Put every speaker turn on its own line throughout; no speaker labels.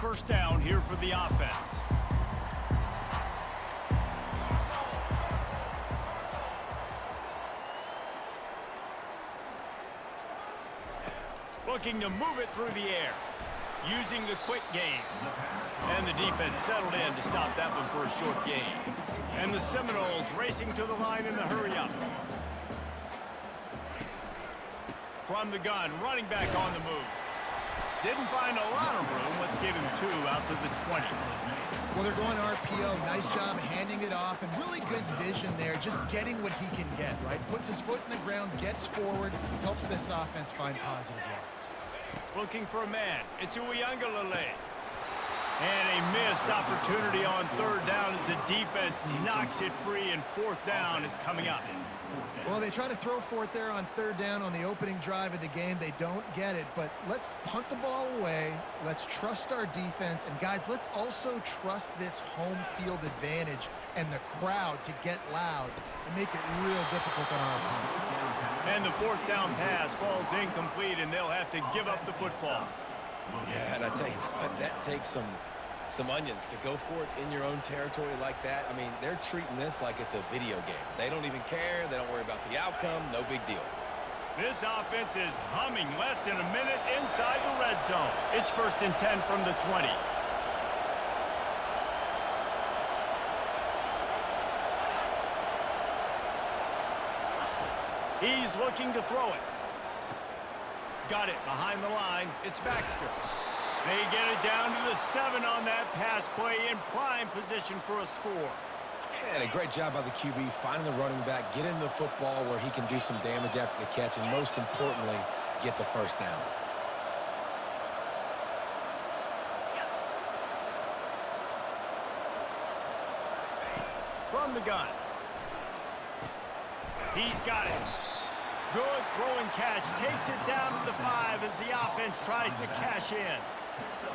first down here for the offense. Looking to move it through the air. Using the quick game. And the defense settled in to stop that one for a short gain. And the Seminoles racing to the line in the hurry-up. From the gun, running back on the move. Didn't find a lot of room. Let's give him 2 out to the 20.
Well, they're going RPO. Nice job handing it off, and really good vision there, just getting what he can get, right? Puts his foot in the ground, gets forward, helps this offense find positive yards.
Looking for a man. It's Uiagalelei. And a missed opportunity on third down as the defense knocks it free, and fourth down is coming up.
Well, they try to throw for it there on third down on the opening drive of the game. They don't get it, but let's punt the ball away. Let's trust our defense. And, guys, let's also trust this home field advantage and the crowd to get loud and make it real difficult on our opponent.
And the fourth down pass falls incomplete, and they'll have to give up the football.
Yeah, and I tell you what, that takes some onions to go for it in your own territory like that. I mean, they're treating this like it's a video game. They don't even care. They don't worry about the outcome. No big deal.
This offense is humming. Less than a minute inside the red zone. It's 1st and 10 from the 20. He's looking to throw it. Got it behind the line. It's Baxter. They get it down to the 7 on that pass play in prime position for a score.
And a great job by the QB finding the running back, getting the football where he can do some damage after the catch, and most importantly, get the first down.
From the gun. He's got it. Good throw and catch. Takes it down to the 5 as the offense tries to cash in.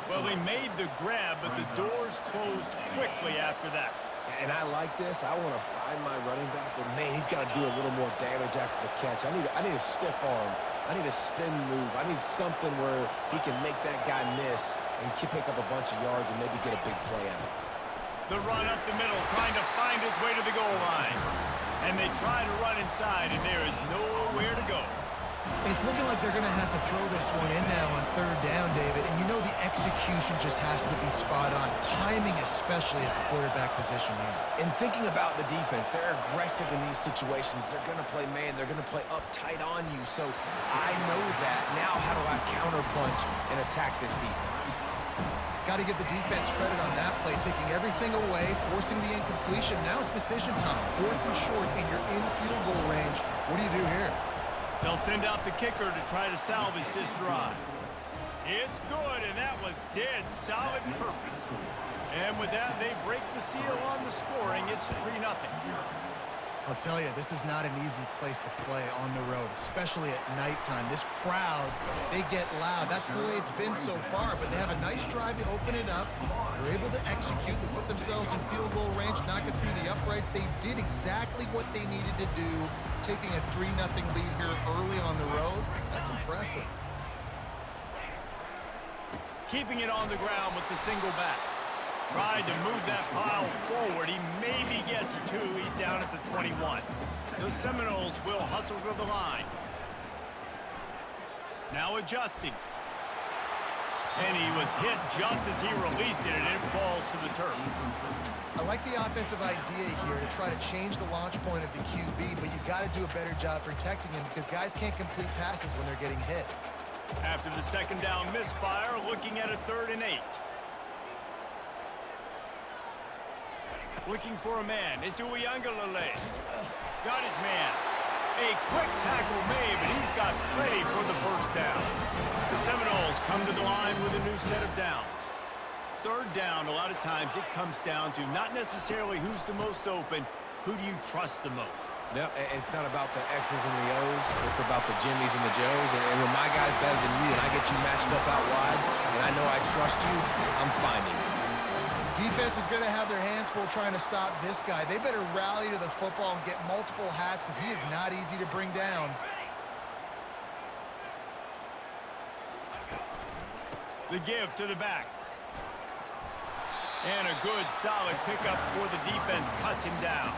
Well, he made the grab, but the doors closed quickly after that.
And I like this. I want to find my running back, but, man, he's got to do a little more damage after the catch. I need a stiff arm. I need a spin move. I need something where he can make that guy miss and pick up a bunch of yards and maybe get a big play out of it.
The run up the middle, trying to find his way to the goal line. And they try to run inside, and there is nowhere to go.
It's looking like they're going to have to throw this one in now on third down, David. And you know the execution just has to be spot on. Timing especially at the quarterback position here.
And thinking about the defense, they're aggressive in these situations. They're going to play man. They're going to play up tight on you. So I know that. Now how do I counterpunch and attack this defense?
Got to give the defense credit on that play, taking everything away, forcing the incompletion. Now it's decision time. 4th and short, and you're in field goal range. What do you do here?
They'll send out the kicker to try to salvage this drive. It's good, and that was dead solid perfect. And with that, they break the seal on the scoring. It's 3-0.
I'll tell you, this is not an easy place to play on the road, especially at nighttime. This crowd, they get loud. That's the way it's been so far, but they have a nice drive to open it up. They're able to execute and put themselves in field goal range, knock it through the uprights. They did exactly what they needed to do, taking a 3-0 lead here early on the road. That's impressive.
Keeping it on the ground with the single back. Tried to move that pile forward. He maybe gets 2. He's down at the 21. The Seminoles will hustle to the line. Now adjusting. And he was hit just as he released it, and it falls to the turf.
I like the offensive idea here to try to change the launch point of the QB, but you got to do a better job protecting him because guys can't complete passes when they're getting hit.
After the second down misfire, looking at a 3rd and 8. Looking for a man. It's Uiagalelei. Got his man. A quick tackle made, but he's got plenty for the first down. The Seminoles come to the line with a new set of downs. Third down, a lot of times it comes down to not necessarily who's the most open, who do you trust the most?
No, it's not about the X's and the O's. It's about the Jimmies and the Joes. And when my guy's better than you and I get you matched up out wide and I know I trust you, I'm finding you.
Defense is going to have their hands full trying to stop this guy. They better rally to the football and get multiple hats because he is not easy to bring down.
The give to the back. And a good, solid pickup before the defense cuts him down.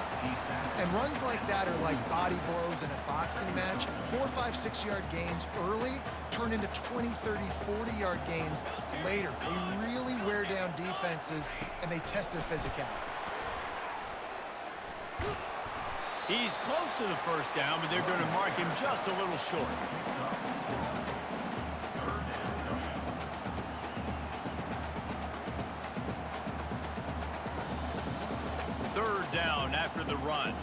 And runs like that are like body blows in a boxing match. 4, 5, 6-yard gains early turn into 20, 30, 40-yard gains later. They really wear down defenses, and they test their physicality.
He's close to the first down, but they're going to mark him just a little short. Third down after the run.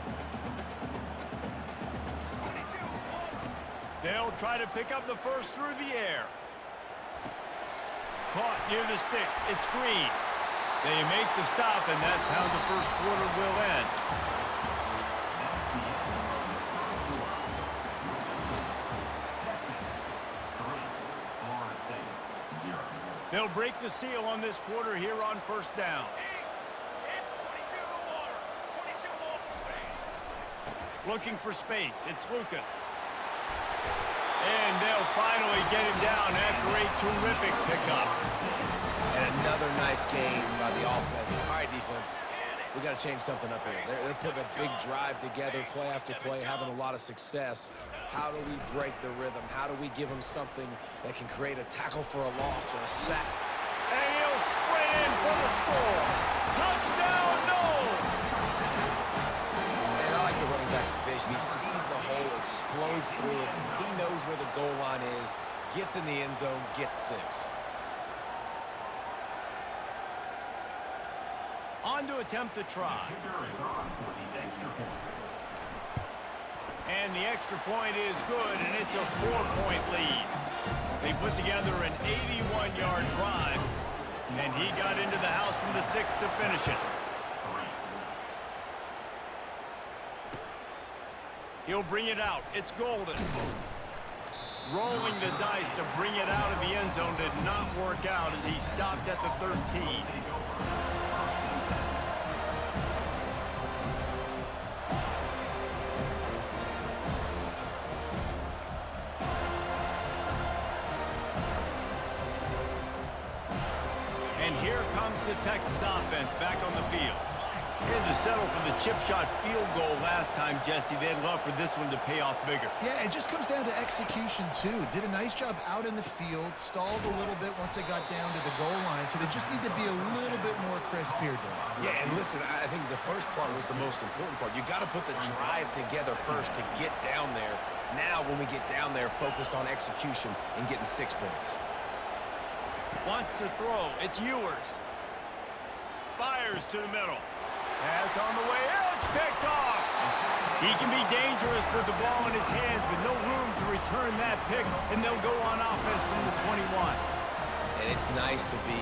They'll try to pick up the first through the air. Caught near the sticks. It's Green. They make the stop, and that's how the first quarter will end. They'll break the seal on this quarter here on first down. Looking for space. It's Lucas. And they'll finally get him down after a terrific pickup.
And another nice game by the offense. All right, defense. We got to change something up here. They're putting a big drive together, play after play, having a lot of success. How do we break the rhythm? How do we give them something that can create a tackle for a loss or a sack?
And he'll sprint in for the score. Touchdown, no!
And I like the running back's vision. He sees the hole, explodes through it. He knows where the goal line is, gets in the end zone, gets 6.
On to attempt the try. And the extra point is good, and it's a 4-point lead. They put together an 81-yard drive, and he got into the house from the 6 to finish it. He'll bring it out. It's Golden. Rolling the dice to bring it out of the end zone did not work out as he stopped at the 13. And here comes the Texas offense back on the field. They had to settle for the chip shot field goal last time, Jesse. They'd love for this one to pay off bigger.
Yeah, it just comes down to execution, too. Did a nice job out in the field, stalled a little bit once they got down to the goal line, so they just need to be a little bit more crisp here, Dan.
Yeah, and listen, I think the first part was the most important part. You got to put the drive together first to get down there. Now, when we get down there, focus on execution and getting 6 points.
Wants to throw. It's Ewers. Fires to the middle. Pass on the way. It's picked off. He can be dangerous with the ball in his hands, but no room to return that pick, and they'll go on offense from the 21.
And it's nice to be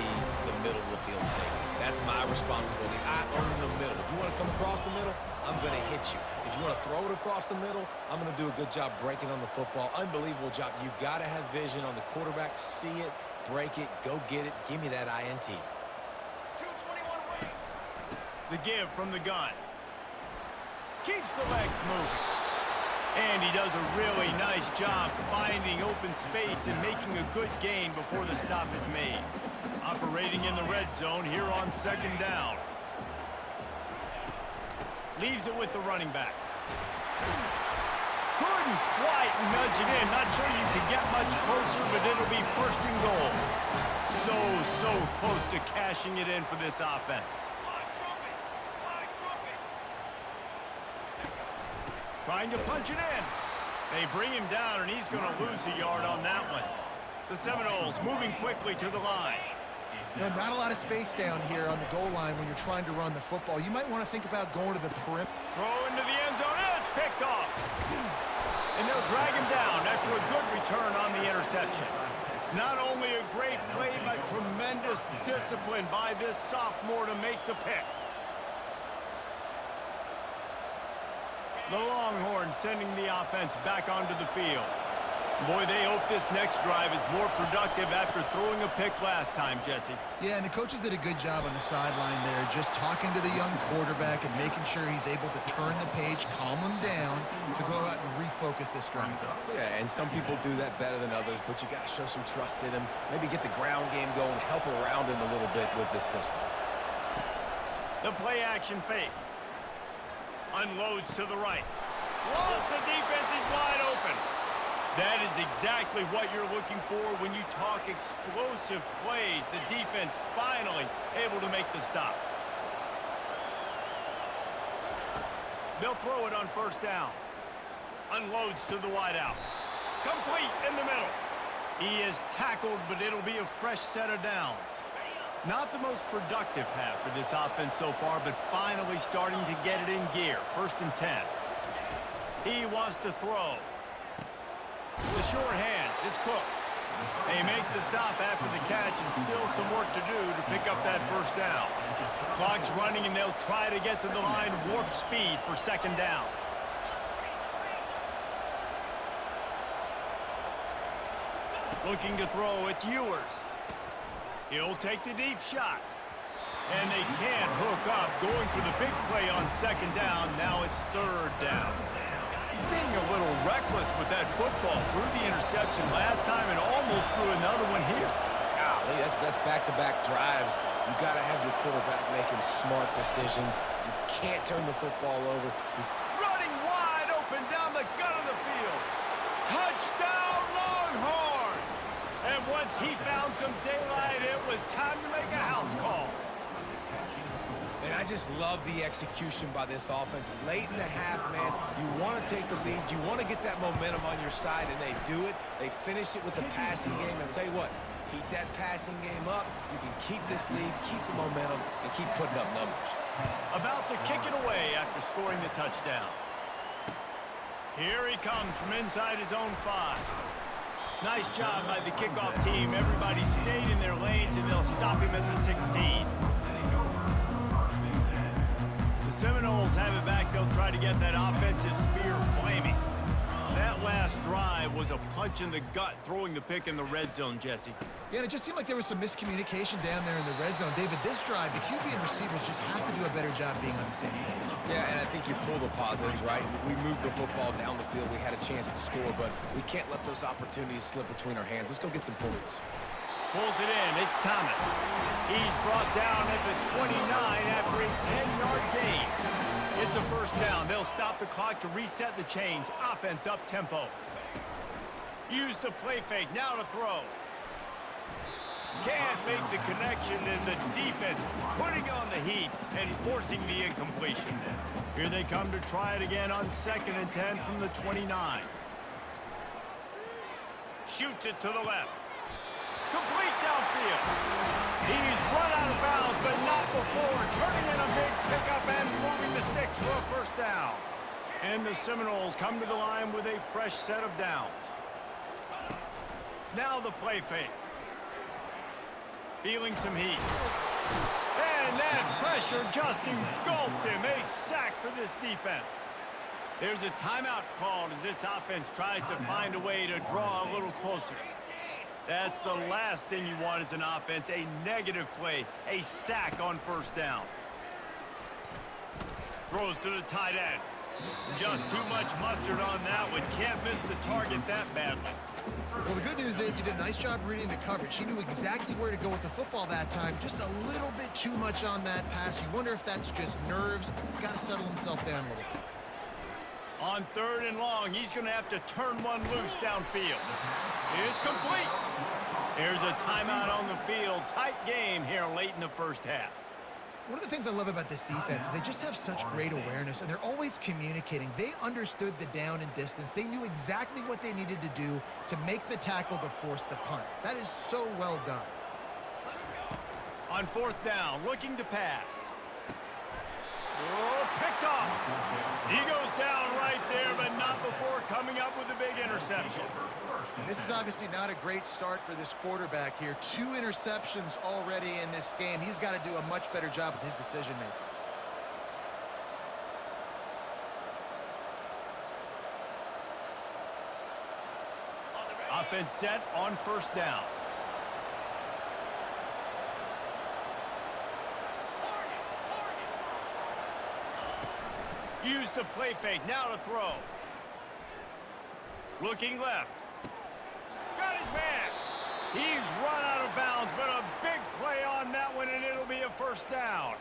the middle of the field safety. That's my responsibility. I own the middle. If you want to come across the middle, I'm going to hit you. If you want to throw it across the middle, I'm going to do a good job breaking on the football. Unbelievable job. You've got to have vision on the quarterback. See it, break it, go get it. Give me that INT.
The give from the gun. Keeps the legs moving. And he does a really nice job finding open space and making a good gain before the stop is made. Operating in the red zone here on second down. Leaves it with the running back. Couldn't quite nudge it in. Not sure you could get much closer, but it'll be first and goal. So close to cashing it in for this offense. Trying to punch it in. They bring him down, and he's going to lose a yard on that one. The Seminoles moving quickly to the line.
No, not a lot of space down here on the goal line when you're trying to run the football. You might want to think about going to the perimeter.
Throw into the end zone. And it's picked off. And they'll drag him down after a good return on the interception. Not only a great play, but tremendous discipline by this sophomore to make the pick. The Longhorns sending the offense back onto the field. Boy, they hope this next drive is more productive after throwing a pick last time, Jesse.
Yeah, and the coaches did a good job on the sideline there, just talking to the young quarterback and making sure he's able to turn the page, calm him down, to go out and refocus this drive.
Yeah, and some people do that better than others, but you got to show some trust in him. Maybe get the ground game going, help around him a little bit with this system.
The play action fake. Unloads to the right. Lost the defense is wide open. That is exactly what you're looking for when you talk explosive plays. The defense finally able to make the stop. They'll throw it on first down. Unloads to the wideout. Complete in the middle. He is tackled, but it'll be a fresh set of downs. Not the most productive half for this offense so far, but finally starting to get it in gear. 1st and 10. He wants to throw. The short hands, it's Cook. They make the stop after the catch and still some work to do to pick up that first down. Clock's running and they'll try to get to the line warp speed for 2nd down. Looking to throw, it's Ewers. He'll take the deep shot. And they can't hook up, going for the big play on 2nd down. Now it's 3rd down. He's being a little reckless with that football. Threw the interception last time and almost threw another one here.
Golly, that's back-to-back drives. You got to have your quarterback making smart decisions. You can't turn the football over. He's
running wide open down the gut of the field. Touchdown, Longhorns! And once he found some daylight, it was time to make a house call.
And I just love the execution by this offense. Late in the half, man, you want to take the lead. You want to get that momentum on your side, and they do it. They finish it with the passing game. And I'll tell you what, keep that passing game up. You can keep this lead, keep the momentum, and keep putting up numbers.
About to kick it away after scoring the touchdown. Here he comes from inside his own 5. Nice job by the kickoff team. Everybody stayed in their lanes, and they'll stop him at the 16. The Seminoles have it back. They'll try to get that offensive spear flaming. That last drive was a punch in the gut, throwing the pick in the red zone, Jesse.
Yeah, and it just seemed like there was some miscommunication down there in the red zone. David, this drive, the QB and receivers just have to do a better job being on the same page.
Yeah, and I think you pull the positives, right? We moved the football down the field. We had a chance to score, but we can't let those opportunities slip between our hands. Let's go get some points.
Pulls it in. It's Thomas. He's brought down at the 29 after a 10-yard gain. It's a 1st down. They'll stop the clock to reset the chains. Offense up tempo. Use the play fake. Now to throw. Can't make the connection, and the defense putting on the heat and forcing the incompletion. Here they come to try it again on 2nd and 10 from the 29. Shoots it to the left. Complete downfield. He's run out of bounds, but not before. Turning in a big pickup and moving the sticks for a 1st down. And the Seminoles come to the line with a fresh set of downs. Now the play fake. Feeling some heat. And that pressure just engulfed him. A sack for this defense. There's a timeout called as this offense tries to find a way to draw a little closer. That's the last thing you want as an offense, a negative play, a sack on 1st down. Throws to the tight end. Just too much mustard on that one. Can't miss the target that badly.
Well, the good news is he did a nice job reading the coverage. He knew exactly where to go with the football that time. Just a little bit too much on that pass. You wonder if that's just nerves. He's got to settle himself down a little bit.
On 3rd and long, he's going to have to turn one loose downfield. It's complete. There's a timeout on the field. Tight game here late in the 1st half.
One of the things I love about this defense is they just have such great awareness, and they're always communicating. They understood the down and distance. They knew exactly what they needed to do to make the tackle to force the punt. That is so well done.
On 4th down, looking to pass. Oh, picked off. He goes down right there, but not before coming up with a big interception.
This is obviously not a great start for this quarterback here. 2 interceptions already in this game. He's got to do a much better job with his decision-making.
Offense set on 1st down. Use the play fake. Now to throw. Looking left. Got his man. He's run out of bounds, but a big play on that one, and it'll be a 1st down.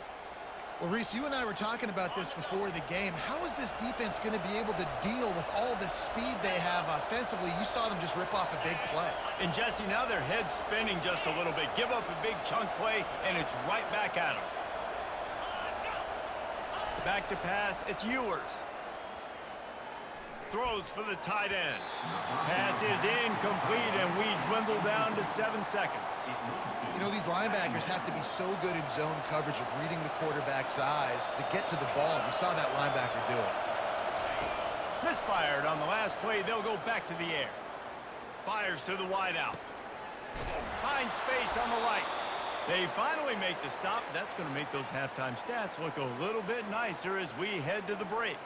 Well, Reese, you and I were talking about this before the game. How is this defense going to be able to deal with all the speed they have offensively? You saw them just rip off a big play.
And Jesse, now their head's spinning just a little bit. Give up a big chunk play, and it's right back at them. Back to pass, it's Ewers. Throws for the tight end. Pass is incomplete, and we dwindle down to 7 seconds.
You know, these linebackers have to be so good in zone coverage of reading the quarterback's eyes to get to the ball. We saw that linebacker do it.
Misfired on the last play. They'll go back to the air. Fires to the wideout. Finds space on the right. They finally make the stop. That's going to make those halftime stats look a little bit nicer as we head to the break.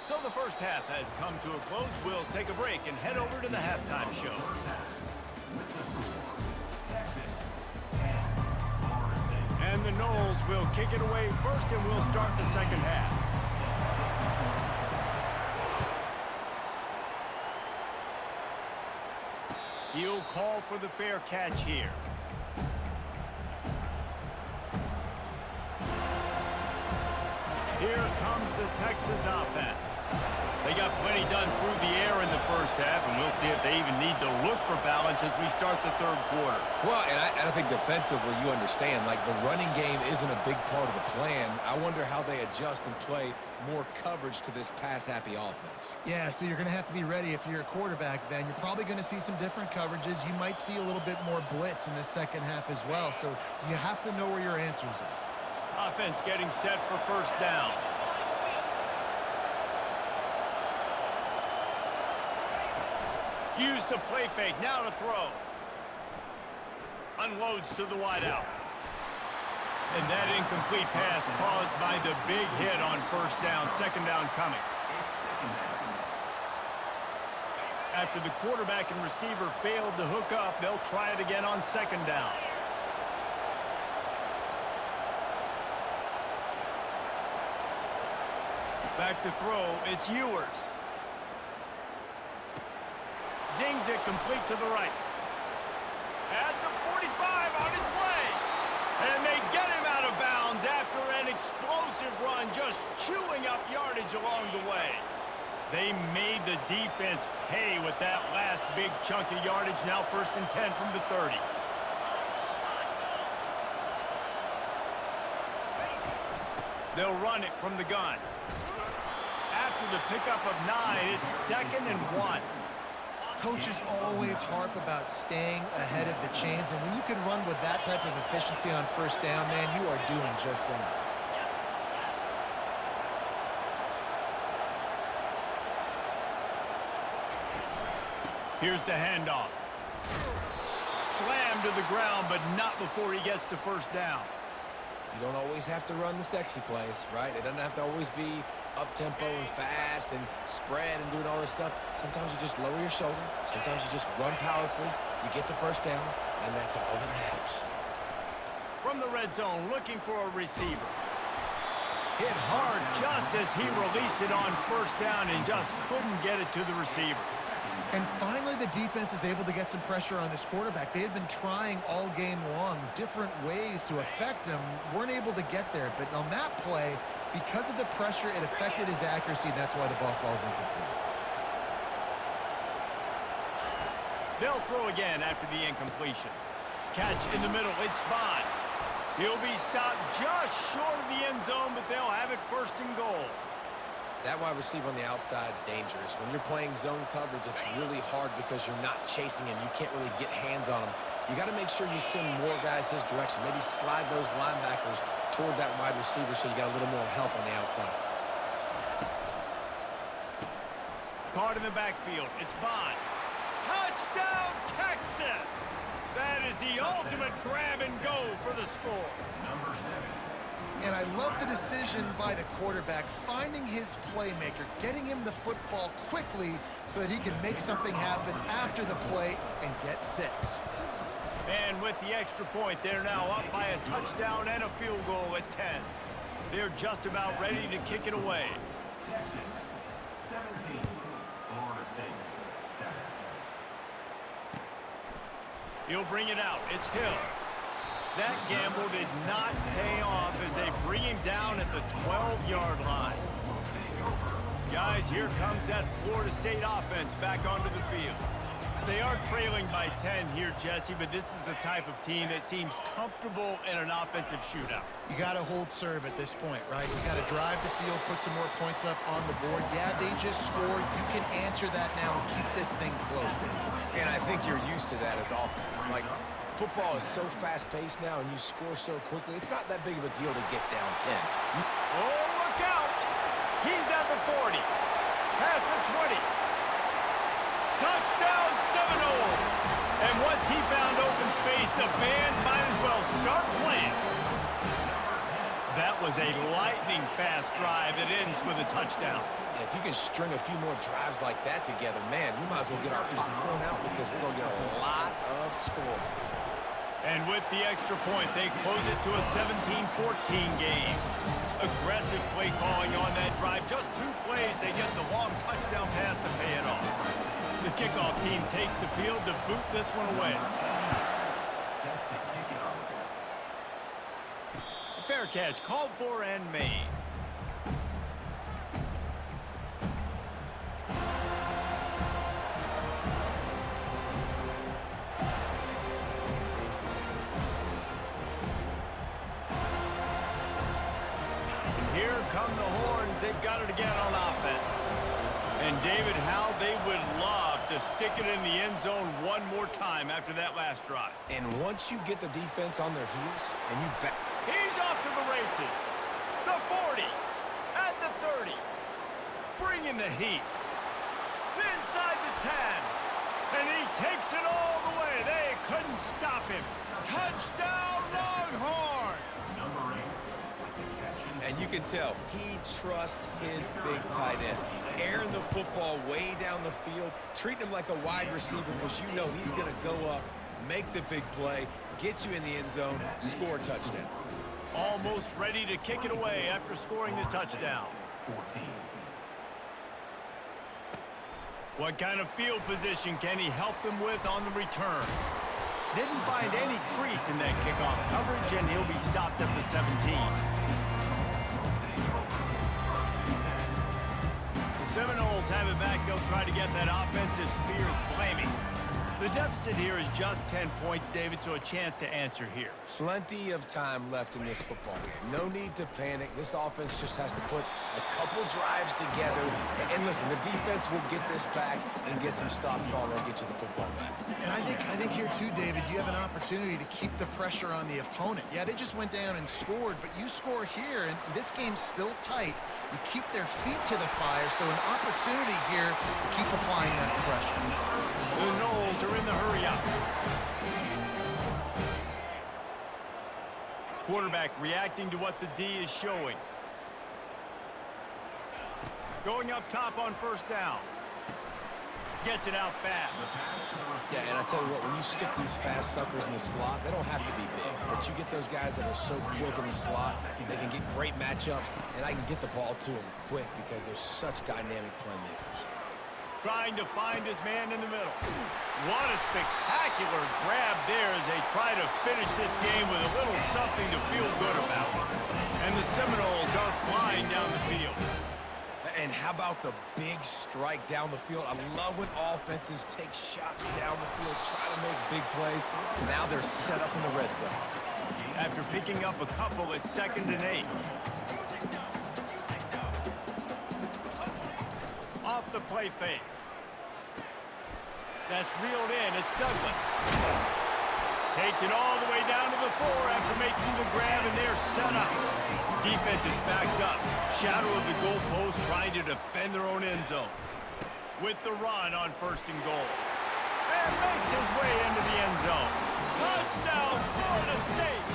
So the first half has come to a close. We'll take a break and head over to the halftime show. And the Noles will kick it away first, and we'll start the second half. He'll call for the fair catch here. Here comes the Texas offense. They got plenty done through the air in the first half, and we'll see if they even need to look for balance as we start the third quarter.
Well, and I think defensively, you understand, like the running game isn't a big part of the plan. I wonder how they adjust and play more coverage to this pass-happy offense.
Yeah, so you're going to have to be ready if you're a quarterback then. You're probably going to see some different coverages. You might see a little bit more blitz in the second half as well, so you have to know where your answers are.
Offense getting set for first down. Use the play fake, now to throw. Unloads to the wideout. And that incomplete pass caused by the big hit on first down. Second down coming. After the quarterback and receiver failed to hook up, they'll try it again on second down. Back to throw, it's Ewers. Zings it complete to the right. At the 45 on his way. And they get him out of bounds after an explosive run, just chewing up yardage along the way. They made the defense pay with that last big chunk of yardage. Now first and 10 from the 30. They'll run it from the gun. After the pickup of 9, it's 2nd and 1.
Coaches always harp about staying ahead of the chains, and when you can run with that type of efficiency on first down, man, you are doing just that.
Here's the handoff. Slammed to the ground, but not before he gets the first down.
You don't always have to run the sexy plays, right? It doesn't have to always be up-tempo and fast and spread and doing all this stuff. Sometimes you just lower your shoulder. Sometimes you just run powerfully. You get the first down, and that's all that matters.
From the red zone, looking for a receiver. Hit hard just as he released it on first down and just couldn't get it to the receiver.
And finally, the defense is able to get some pressure on this quarterback. They had been trying all game long different ways to affect him, weren't able to get there. But on that play, because of the pressure, it affected his accuracy, and that's why the ball falls incomplete.
They'll throw again after the incompletion. Catch in the middle, it's Bond. He'll be stopped just short of the end zone, but they'll have it first and goal.
That wide receiver on the outside is dangerous. When you're playing zone coverage, it's really hard because you're not chasing him. You can't really get hands on him. You got to make sure you send more guys his direction. Maybe slide those linebackers toward that wide receiver so you got a little more help on the outside.
Caught in the backfield. It's Bond. Touchdown, Texas! That is the ultimate grab and go for the score.
Number 7.
And I love the decision by the quarterback, finding his playmaker, getting him the football quickly so that he can make something happen after the play and get 6.
And with the extra point, they're now up by a touchdown and a field goal at 10. They're just about ready to kick it away.
Texas 17, Florida State 7.
He'll bring it out. It's Hill. That gamble did not pay off as they bring him down at the 12-yard line. Guys, here comes that Florida State offense back onto the field. They are trailing by 10 here, Jesse, but this is the type of team that seems comfortable in an offensive shootout.
You got to hold serve at this point, right? You got to drive the field, put some more points up on the board. Yeah, they just scored. You can answer that now and keep this thing close, Dave.
And I think you're used to that as offense. Like, football is so fast-paced now, and you score so quickly, it's not that big of a deal to get down 10.
Oh, look out! He's at the 40. Past the 20. Touchdown, Seminoles! And once he found open space, the band might as well start playing. That was a lightning-fast drive that ends with a touchdown.
If you can string a few more drives like that together, man, we might as well get our popcorn out because we're going to get a lot of scoring.
And with the extra point, they close it to a 17-14 game. Aggressive play calling on that drive. Just 2 plays, they get the long touchdown pass to pay it off. The kickoff team takes the field to boot this one away. Fair catch called for and made. And here come the horns. They've got it again on offense. And David, how they would love to stick it in the end zone one more time after that last drive.
And once you get the defense on their heels, and you back...
He's off to the races. The 40, at the 30, bringing the heat. Inside the 10, and he takes it all the way. They couldn't stop him. Touchdown, Longhorns!
And you can tell he trusts his big tight end. Airing the football way down the field, treating him like a wide receiver because you know he's going to go up, make the big play, get you in the end zone, score a touchdown.
Almost ready to kick it away after scoring the touchdown.
14.
What kind of field position can he help them with on the return? Didn't find any crease in that kickoff coverage, and he'll be stopped at the 17. The Seminoles have it back. They'll try to get that offensive spear flaming. The deficit here is just 10 points, David, so a chance to answer here.
Plenty of time left in this football game. No need to panic. This offense just has to put a couple drives together. And listen, the defense will get this back and get some stops following and get you the football back.
And I think here too, David, you have an opportunity to keep the pressure on the opponent. Yeah, they just went down and scored, but you score here, and this game's still tight. You keep their feet to the fire, so an opportunity here to keep applying that pressure.
The Noles are in the hurry-up. Quarterback reacting to what the D is showing. Going up top on first down. Gets it out fast.
Yeah, and I tell you what, when you stick these fast suckers in the slot, they don't have to be big. But you get those guys that are so quick in the slot, they can get great matchups, and I can get the ball to them quick because they're such dynamic playmakers.
Trying to find his man in the middle. What a spectacular grab there as they try to finish this game with a little something to feel good about. And the Seminoles are flying down the field.
And how about the big strike down the field? I love when offenses take shots down the field, try to make big plays. Now they're set up in the red zone.
After picking up a couple at 2nd and 8. Off the play fake. That's reeled in. It's Douglas. Takes it all the way down to the 4 after making the grab, and they're set up. Defense is backed up. Shadow of the goalpost trying to defend their own end zone. With the run on 1st and goal. And makes his way into the end zone. Touchdown, Florida State!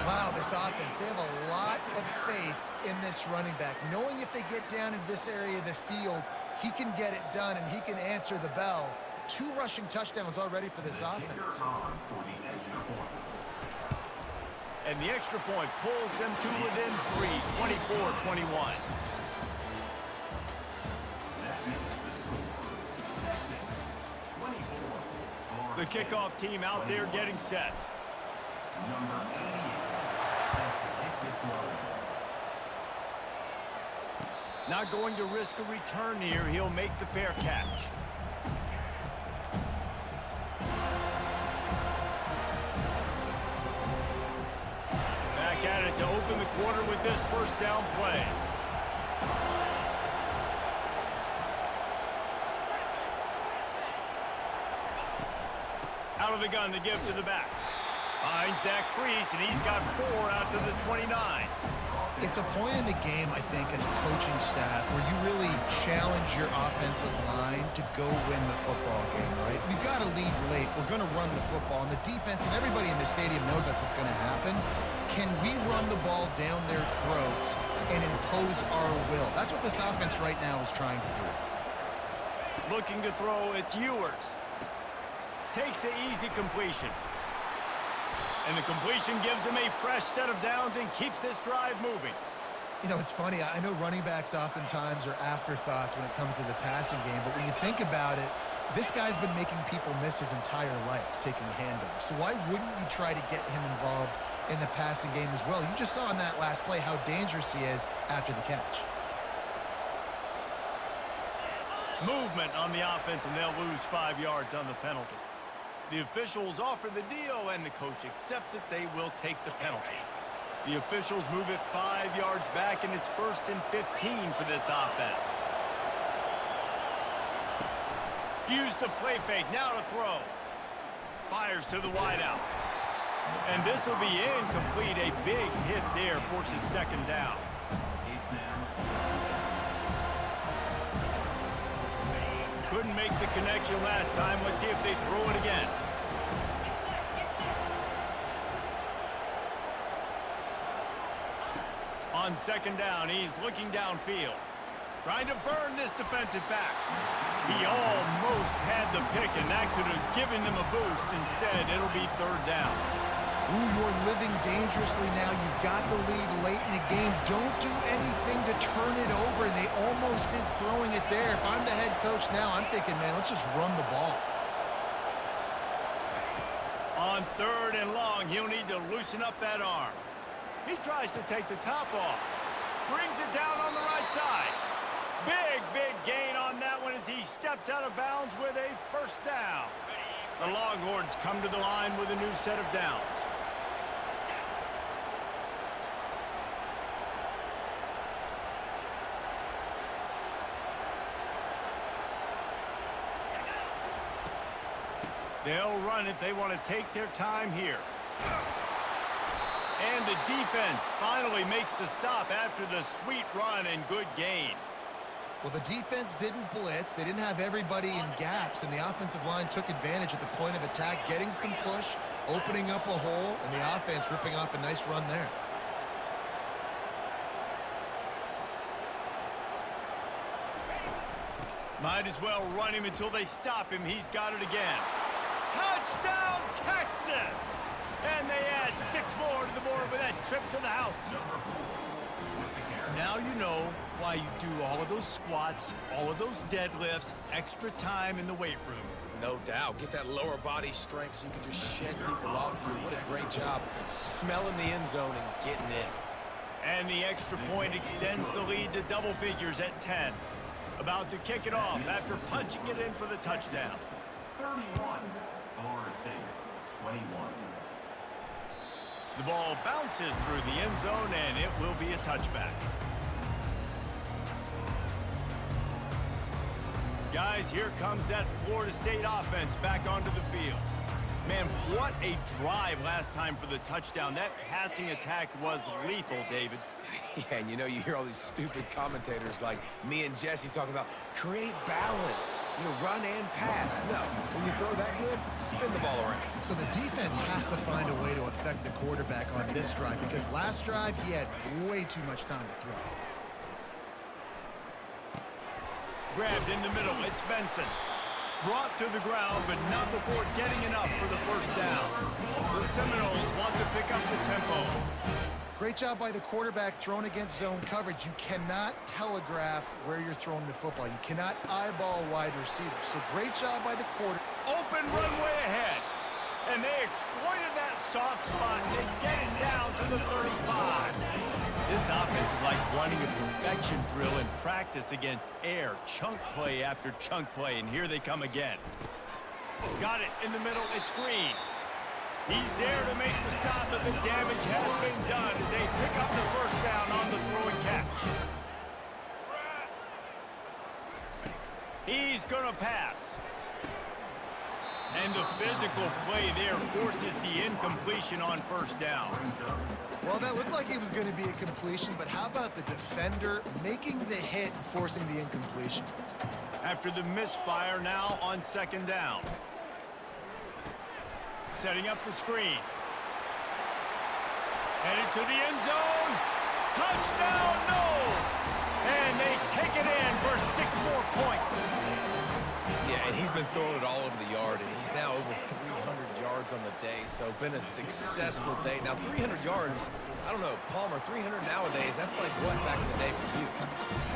Wow, this offense, they have a lot of faith in this running back. Knowing if they get down in this area of the field, he can get it done and he can answer the bell. 2 rushing touchdowns already for this offense.
And the extra point pulls them to within 3, 24-21. The kickoff team out there getting set.
Number 88, set to kick this one.
Not going to risk a return here. He'll make the fair catch. Back at it to open the quarter with this first down play. Out of the gun to give to the back. Finds that crease, and he's got 4 out to the 29.
It's a point in the game, I think, as a coaching staff where you really challenge your offensive line to go win the football game, right? We've got to lead late. We're going to run the football. And the defense and everybody in the stadium knows that's what's going to happen. Can we run the ball down their throats and impose our will? That's what this offense right now is trying to do.
Looking to throw, it's Ewers. Takes the easy completion. And the completion gives him a fresh set of downs and keeps this drive moving.
You know, it's funny. I know running backs oftentimes are afterthoughts when it comes to the passing game, but when you think about it, this guy's been making people miss his entire life taking handoffs. So why wouldn't you try to get him involved in the passing game as well? You just saw in that last play how dangerous he is after the catch.
Movement on the offense, and they'll lose 5 yards on the penalty. The officials offer the deal, and the coach accepts it. They will take the penalty. The officials move it 5 yards back, and it's 1st and 15 for this offense. Use the play fake, now to throw. Fires to the wideout. And this will be incomplete. A big hit there forces 2nd down.
It's now
Couldn't make the connection last time. Let's see if they throw it again. On 2nd down, he's looking downfield. Trying to burn this defensive back. He almost had the pick, and that could have given them a boost. Instead, it'll be 3rd down.
Ooh, you're living dangerously now. You've got the lead late in the game. Don't do anything to turn it over. And they almost did throwing it there. If I'm the head coach now, I'm thinking, man, let's just run the ball.
On 3rd and long, he'll need to loosen up that arm. He tries to take the top off. Brings it down on the right side. Big gain on that one as he steps out of bounds with a 1st down. The Longhorns come to the line with a new set of downs. They'll run it. They want to take their time here. And the defense finally makes the stop after the sweet run and good gain.
Well, the defense didn't blitz. They didn't have everybody in gaps, and the offensive line took advantage at the point of attack, getting some push, opening up a hole, and the offense ripping off a nice run there.
Might as well run him until they stop him. He's got it again. Touchdown, Texas! And they add 6 more to the board with that trip to the house. Now you know why you do all of those squats, all of those deadlifts, extra time in the weight room.
No doubt. Get that lower body strength so you can just shed people off you. What a great job smelling the end zone and getting in.
And the extra point extends the lead to double figures at 10. About to kick it off after punching it in for the touchdown.
31, Florida State, 21.
The ball bounces through the end zone, and it will be a touchback. Guys, here comes that Florida State offense back onto the field. Man, what a drive last time for the touchdown. That passing attack was lethal, David.
Yeah, and you know, you hear all these stupid commentators like me and Jesse talking about create balance, run and pass. No, when you throw that good, spin the ball around.
So the defense has to find a way to affect the quarterback on this drive, because last drive he had way too much time to throw.
Grabbed in the middle, it's Benson. Brought to the ground, but not before getting enough for the 1st down. The Seminoles want to pick up the tempo.
Great job by the quarterback throwing against zone coverage. You cannot telegraph where you're throwing the football. You cannot eyeball wide receivers. So great job by the quarterback.
Open runway ahead. And they exploited that soft spot, and they get it down to the 35. This offense is like running a perfection drill in practice against air. Chunk play after chunk play, and here they come again. Got it in the middle. It's Green. He's there to make the stop, but the damage has been done as they pick up the first down on the throw and catch. He's going to pass. And the physical play there forces the incompletion on first down.
Well, that looked like it was going to be a completion, but how about the defender making the hit and forcing the incompletion?
After the misfire, now on second down. Setting up the screen. Headed to the end zone. Touchdown, no! And they take it in for 6 more points.
Yeah, and he's been throwing it all over the yard, and he's now over 300 yards on the day, so been a successful day. Now, 300 yards, I don't know, Palmer, 300 nowadays, that's like what back in the day for you?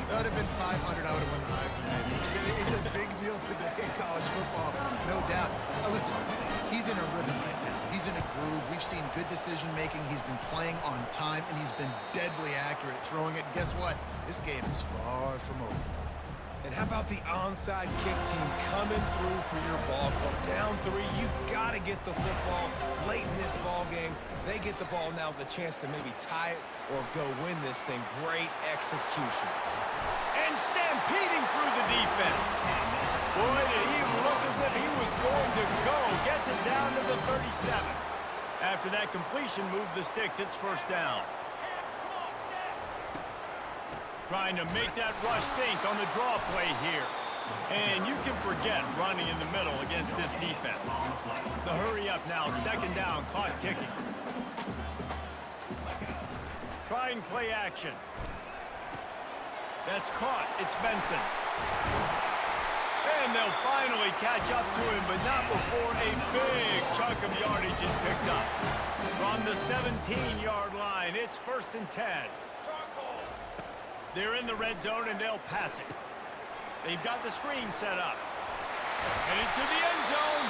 That would have been 500. I would have won the Heisman, maybe. It's a big deal today in college football, no doubt. Listen, he's in a rhythm right now. He's in a groove. We've seen good decision-making. He's been playing on time, and he's been deadly accurate throwing it. And guess what? This game is far from over.
And how about the onside kick team coming through for your ball club? Down 3, you got to get the football late in this ball game. They get the ball now with a chance to maybe tie it or go win this thing. Great execution.
And stampeding through the defense. Boy, did he look as if he was going to go. Gets it down to the 37. After that completion, move the sticks. It's first down. Trying to make that rush think on the draw play here. And you can forget running in the middle against this defense. The hurry up now, second down, clock ticking. Trying play action. That's caught. It's Benson. And they'll finally catch up to him, but not before a big chunk of yardage is picked up. From the 17-yard line, it's first and 10. They're in the red zone, and they'll pass it. They've got the screen set up. And into the end zone.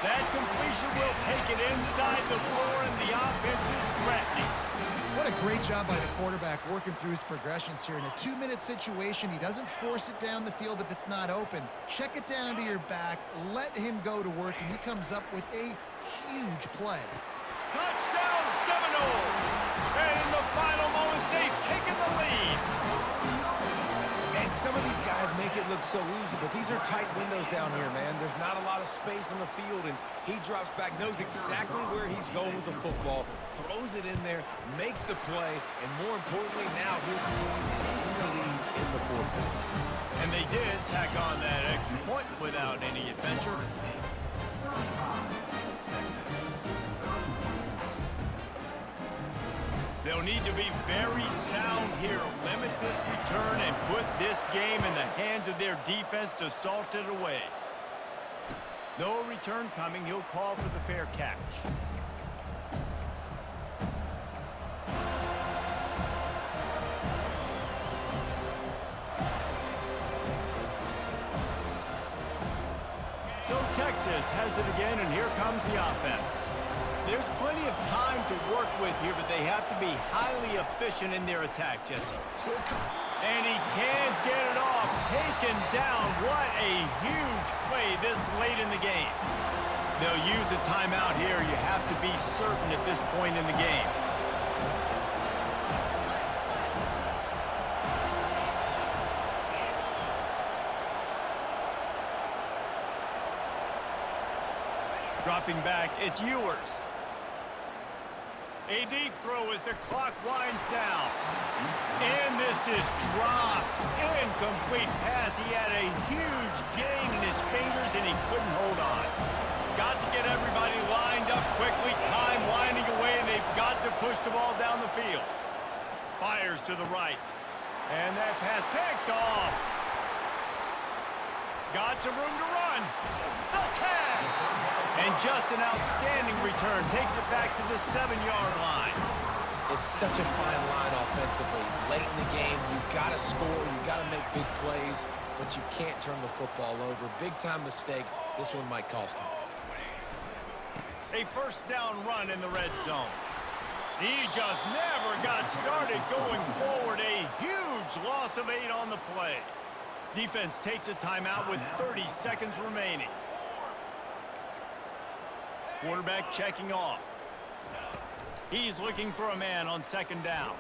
That completion will take it inside the 4, and the offense is threatening.
What a great job by the quarterback working through his progressions here. In a 2-minute situation, he doesn't force it down the field if it's not open. Check it down to your back, let him go to work, and he comes up with a huge play.
Touchdown Seminoles! And in the final moments, they've taken the lead.
And some of these guys make it look so easy, but these are tight windows down here, man. There's not a lot of space on the field, and he drops back, knows exactly where he's going with the football, throws it in there, makes the play, and more importantly, now his team is in the lead in the 4th quarter.
And they did tack on that extra point without any adventure. They'll need to be very sound here, limit this return, and put this game in the hands of their defense to salt it away. No return coming. He'll call for the fair catch. So Texas has it again, and here comes the offense. There's plenty of time to work with here, but they have to be highly efficient in their attack, Jesse. And he can't get it off. Taken down. What a huge play this late in the game. They'll use a timeout here. You have to be certain at this point in the game. Dropping back, it's Ewers. A deep throw as the clock winds down. And this is dropped. Incomplete pass. He had a huge gain in his fingers, and he couldn't hold on. Got to get everybody lined up quickly. Time winding away, and they've got to push the ball down the field. Fires to the right. And that pass picked off. Got some room to run. The tag. And just an outstanding return. Takes it back to the 7-yard line.
It's such a fine line offensively. Late in the game, you got to score, you got to make big plays, but you can't turn the football over. Big-time mistake. This one might cost him.
A first down run in the red zone. He just never got started going forward. A huge loss of 8 on the play. Defense takes a timeout with 30 seconds remaining. Quarterback checking off. He's looking for a man on second down.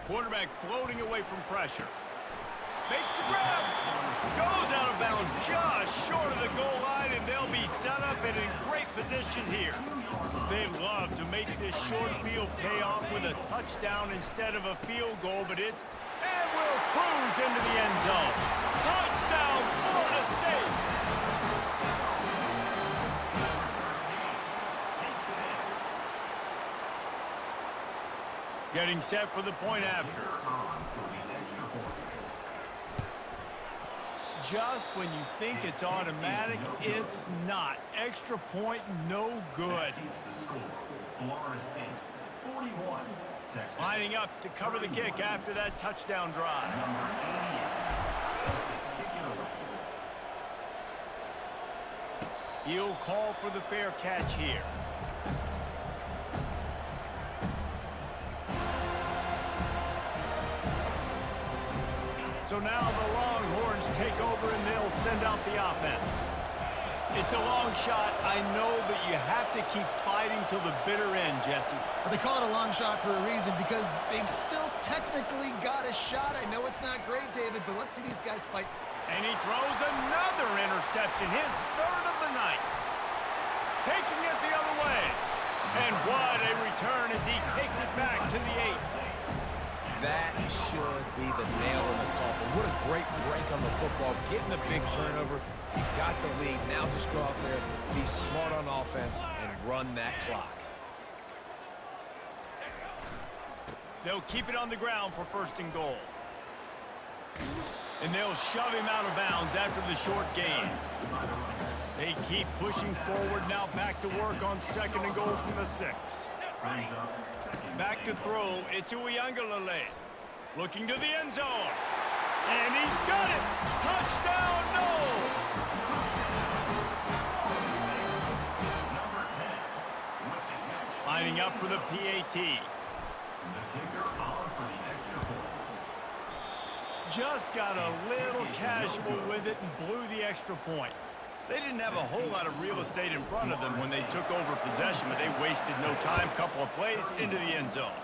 Quarterback floating away from pressure. Makes the grab. Goes out of bounds just short of the goal line, and they'll be set up and in great position here. They love to make this short field pay off with a touchdown instead of a field goal, but it's, and will cruise into the end zone. Touchdown, Florida State. Getting set for the point after. Just when you think it's automatic, it's not. Extra point, no good. Lining up to cover the kick after that touchdown drive. He'll call for the fair catch here. So now the Longhorns take over and they'll send out the offense. It's a long shot, I know, but you have to keep fighting till the bitter end, Jesse.
But they call it a long shot for a reason because they've still technically got a shot. I know it's not great, David, but let's see these guys fight.
And he throws another interception, his third of the night. Taking it the other way. And what a return as he takes it back to the 8.
That should be the nail in the coffin. What a great break on the football. Getting the big turnover. You got the lead. Now just go out there, be smart on offense, and run that clock.
They'll keep it on the ground for first and goal. And they'll shove him out of bounds after the short gain. They keep pushing forward. Now back to work on second and goal from the 6. Back to throw. It's Uiagalelei. Looking to the end zone. And he's got it. Touchdown, Noles. Lining up for the PAT. Just got a little casual with it and blew the extra point. They didn't have a whole lot of real estate in front of them when they took over possession, but they wasted no time. Couple of plays into the end zone.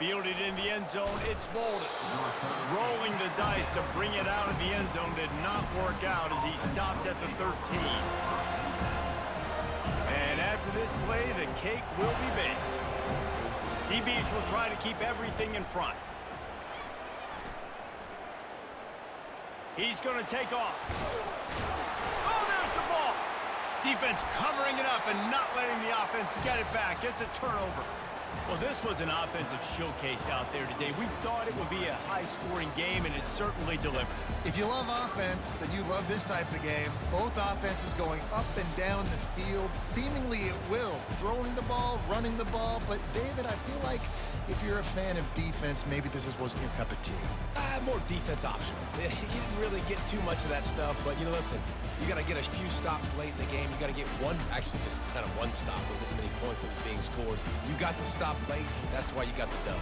Fielded in the end zone, it's Bolden. Rolling the dice to bring it out of the end zone did not work out as he stopped at the 13. And after this play, the cake will be baked. DBs will try to keep everything in front. He's going to take off. Oh, there's the ball. Defense covering it up and not letting the offense get it back. It's a turnover. Well, this was an offensive showcase out there today. We thought it would be a high-scoring game, and it certainly delivered.
If you love offense, then you love this type of game. Both offenses going up and down the field, seemingly at will. Throwing the ball, running the ball. But, David, I feel like if you're a fan of defense, maybe this wasn't your cup of tea.
More defense optional. You didn't really get too much of that stuff, but, listen, you got to get a few stops late in the game. You got to get one, actually just kind of one stop with this many points that was being scored. You got the stop late. That's why you got the dub.